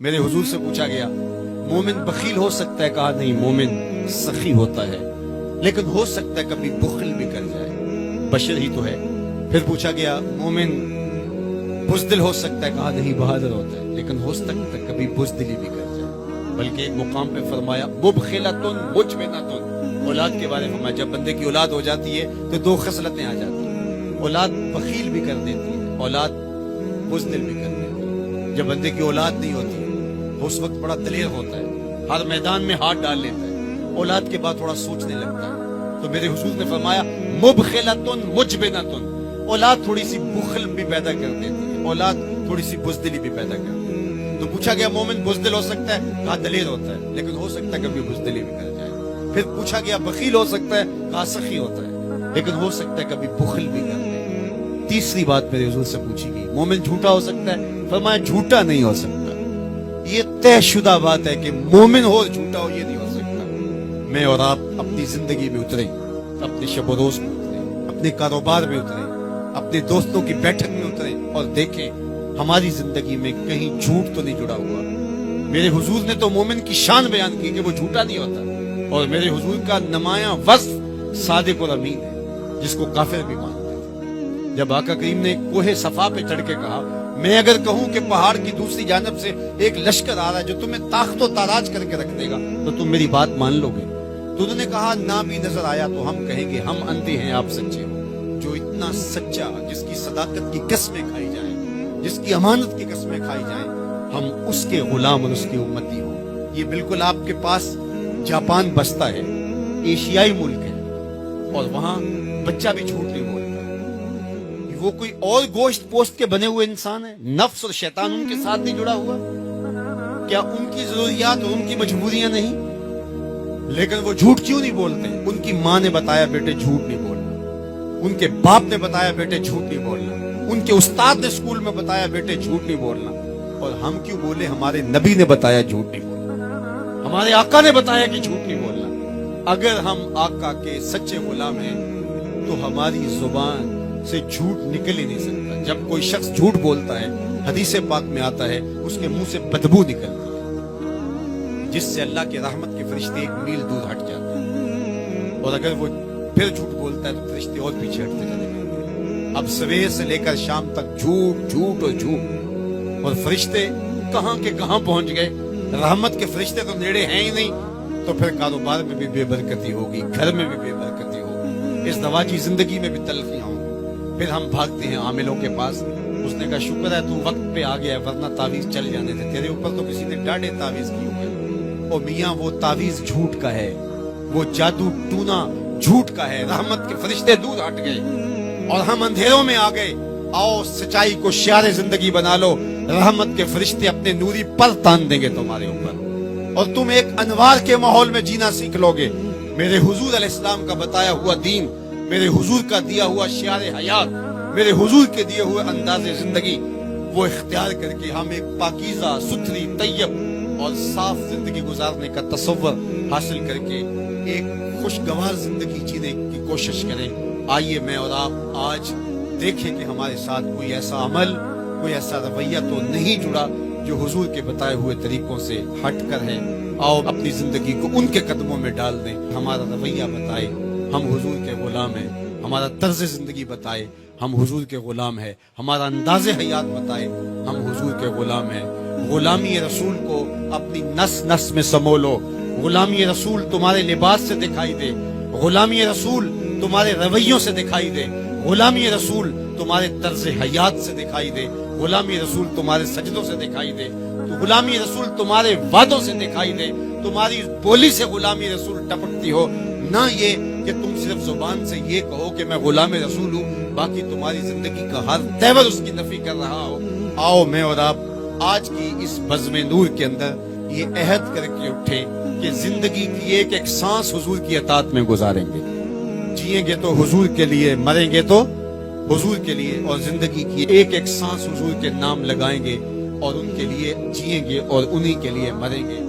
میرے حضور سے پوچھا گیا مومن بخیل ہو سکتا ہے؟ کہا نہیں، مومن سخی ہوتا ہے، لیکن ہو سکتا ہے کبھی بخل بھی کر جائے، بشر ہی تو ہے۔ پھر پوچھا گیا مومن بزدل ہو سکتا ہے؟ کہا نہیں، بہادر ہوتا ہے، لیکن ہو سکتا ہے کبھی بزدلی بھی کر جائے۔ بلکہ ایک مقام پہ فرمایا مبخلۃ مجبنۃ، اولاد کے بارے میں فرمایا جب بندے کی اولاد ہو جاتی ہے تو دو خصلتیں آ جاتی ہیں، اولاد بخیل بھی کر دیتی ہے، اولاد بزدل بھی کر دیتی ہے۔ جب بندے کی اولاد نہیں ہوتی اس وقت بڑا دلیر ہوتا ہے، ہر میدان میں ہاتھ ڈال لیتا ہے، اولاد کے بعد تھوڑا سوچنے لگتا ہے۔ تو میرے حضور نے فرمایا مبخلۃ مجبنۃ، اولاد تھوڑی سی بخل بھی پیدا کر دیتی ہے، اولاد تھوڑی سی بزدلی بھی پیدا کرتی ہے۔ تو پوچھا گیا مومن بزدل ہو سکتا ہے؟ کہا دلیر ہوتا ہے، لیکن ہو سکتا ہے کبھی بزدلی بھی کر جائے۔ پھر پوچھا گیا بخیل ہو سکتا ہے؟ کہا سخی ہوتا ہے، لیکن ہو سکتا ہے کبھی بخل بھی کر دے۔ تیسری بات میرے حضور سے پوچھی گئی مومن جھوٹا ہو سکتا ہے؟ فرمایا جھوٹا نہیں ہو سکتا، یہ طے شدہ بات ہے کہ مومن ہو جھوٹا ہو یہ نہیں ہو سکتا۔ میں اور آپ اپنی زندگی میں اتریں، اپنے شب و روز میں اتریں، اپنے کاروبار میں اتریں، اپنے دوستوں کی بیٹھک میں اتریں اور دیکھیں ہماری زندگی میں کہیں جھوٹ تو نہیں جڑا ہوا۔ میرے حضور نے تو مومن کی شان بیان کی کہ وہ جھوٹا نہیں ہوتا، اور میرے حضور کا نمایاں وصف صادق اور امین ہے، جس کو کافر بھی مانتے تھے۔ جب آقا کریم نے کوہ صفا پہ چڑھ کے کہا میں اگر کہوں کہ پہاڑ کی دوسری جانب سے ایک لشکر آ رہا ہے جو تمہیں طاقت و تاراج کر کے رکھ دے گا تو تم میری بات مان لو گے؟ تو انہوں نے کہا نہ بھی نظر آیا تو ہم کہیں گے ہم اندھے ہیں، آپ سچے ہو۔ جو اتنا سچا، جس کی صداقت کی قسمیں کھائی جائیں، جس کی امانت کی قسمیں کھائی جائیں، ہم اس کے غلام اور اس کی امتی ہوں۔ یہ بالکل آپ کے پاس جاپان بستا ہے، ایشیائی ملک ہے، اور وہاں بچہ بھی جھوٹ نہیں بولتا، وہ کوئی اور گوشت پوست کے بنے ہوئے انسان ہے، نفس اور شیطان ان کے ساتھ نہیں جڑا ہوا؟ کیا ان کی ضروریات اور ان کی مجبوریاں نہیں؟ لیکن وہ جھوٹ کیوں نہیں بولتے؟ ان کی ماں نے بتایا بیٹے جھوٹ نہیں بولنا، ان کے باپ نے بتایا بیٹے جھوٹ نہیں بولنا، ان کے استاد نے اسکول میں بتایا بیٹے جھوٹ نہیں بولنا۔ اور ہم کیوں بولے؟ ہمارے نبی نے بتایا جھوٹ نہیں بولنا، ہمارے آقا نے بتایا کہ جھوٹ نہیں بولنا۔ اگر ہم آقا کے سچے غلام ہیں تو ہماری زبان سے جھوٹ نکل ہی نہیں سکتا۔ جب کوئی شخص جھوٹ بولتا ہے حدیث پاک میں آتا ہے اس کے منہ سے بدبو نکلتی ہے، جس سے اللہ کے رحمت کے فرشتے ایک میل دور ہٹ جاتے ہیں، اور اگر وہ پھر جھوٹ بولتا ہے تو فرشتے اور پیچھے ہٹتے چلے جاتے ہیں۔ اب سویر سے لے کر شام تک جھوٹ جھوٹ اور جھوٹ، اور فرشتے کہاں کے کہاں پہنچ گئے۔ رحمت کے فرشتے تو نیڑے ہیں ہی نہیں، تو پھر کاروبار میں بھی بے برکتی ہوگی، گھر میں بھی بے برکتی ہوگی، اس دواجی زندگی میں بھی تلخیاں ہوں۔ پھر ہم بھاگتے ہیں عاملوں کے پاس، اس نے کہا شکر ہے تو وقت پہ آ گیا ورنہ تعویذ چل جانے تھے تیرے اوپر، تو کسی نے ڈاڑے تعویذ کی ہوئے۔ اور میاں وہ تعویذ جھوٹ کا ہے، وہ جادو ٹونا جھوٹ کا ہے، رحمت کے فرشتے دور ہٹ گئے اور ہم اندھیروں میں آ گئے۔ آؤ سچائی کو شعار زندگی بنا لو، رحمت کے فرشتے اپنے نوری پر تان دیں گے تمہارے اوپر، اور تم ایک انوار کے ماحول میں جینا سیکھ لو گے۔ میرے حضور علیہ السلام کا بتایا ہوا دین، میرے حضور کا دیا ہوا شعار حیات، میرے حضور کے دیے ہوئے انداز زندگی، وہ اختیار کر کے ہم ایک پاکیزہ ستھری طیب اور صاف زندگی گزارنے کا تصور حاصل کر کے ایک خوشگوار زندگی جینے کی کوشش کریں۔ آئیے میں اور آپ آج دیکھیں کہ ہمارے ساتھ کوئی ایسا عمل، کوئی ایسا رویہ تو نہیں جڑا جو حضور کے بتائے ہوئے طریقوں سے ہٹ کر ہے۔ آؤ اپنی زندگی کو ان کے قدموں میں ڈال دیں، ہمارا رویہ بتائے ہم حضور کے غلام ہیں، ہمارا طرز زندگی بتائے ہم حضور کے غلام ہیں، ہمارا انداز حیات بتائے ہم حضور کے غلام ہیں۔ غلامی رسول کو اپنی نس نس میں سمو لو، غلامی رسول تمہارے لباس سے دکھائی دے، غلامی رسول تمہارے رویوں سے دکھائی دے، غلامی رسول تمہارے طرز حیات سے دکھائی دے، غلامی رسول تمہارے سجدوں سے دکھائی دے، تو غلامی رسول تمہارے وعدوں سے دکھائی دے، تمہاری بولی سے غلامی رسول ٹپکتی ہو، نہ یہ کہ تم صرف زبان سے یہ کہو کہ میں غلام رسول ہوں، باقی تمہاری زندگی کا ہر تیور اس کی نفی کر رہا ہو۔ آؤ میں اور آپ آج کی اس بزم نور کے اندر یہ عہد کر کے اٹھیں کہ زندگی کی ایک ایک سانس حضور کی اطاعت میں گزاریں گے، جیئیں گے تو حضور کے لیے، مریں گے تو حضور کے لیے، اور زندگی کی ایک ایک سانس حضور کے نام لگائیں گے اور ان کے لیے جیئیں گے اور انہی کے لیے مریں گے۔